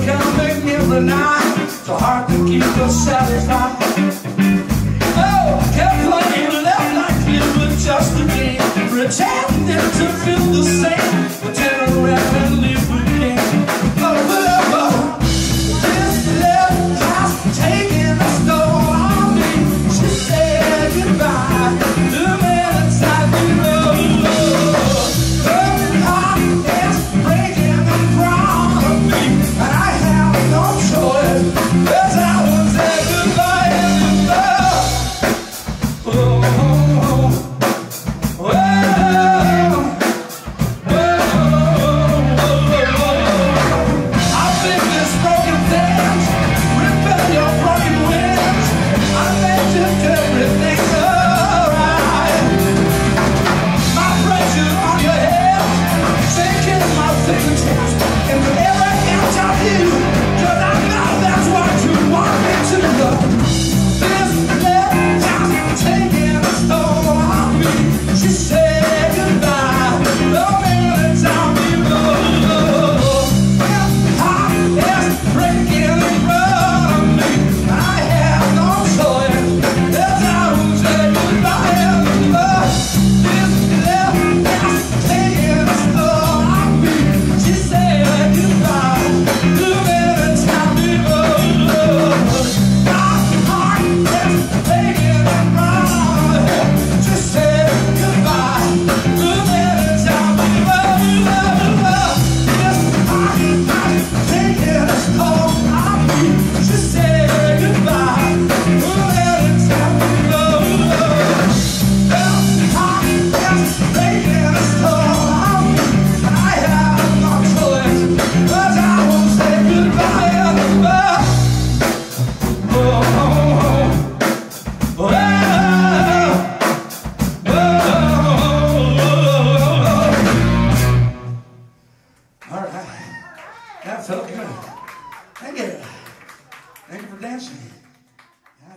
coming every night, so hard to keep us satisfied. Oh, I kept playing left like it was just a game, pretending to feel the same, pretending around and live again. Oh, whatever. This love has taken a toll on me. She said goodbye to the man inside me. That felt good. Thank you. Thank you for dancing. Yeah,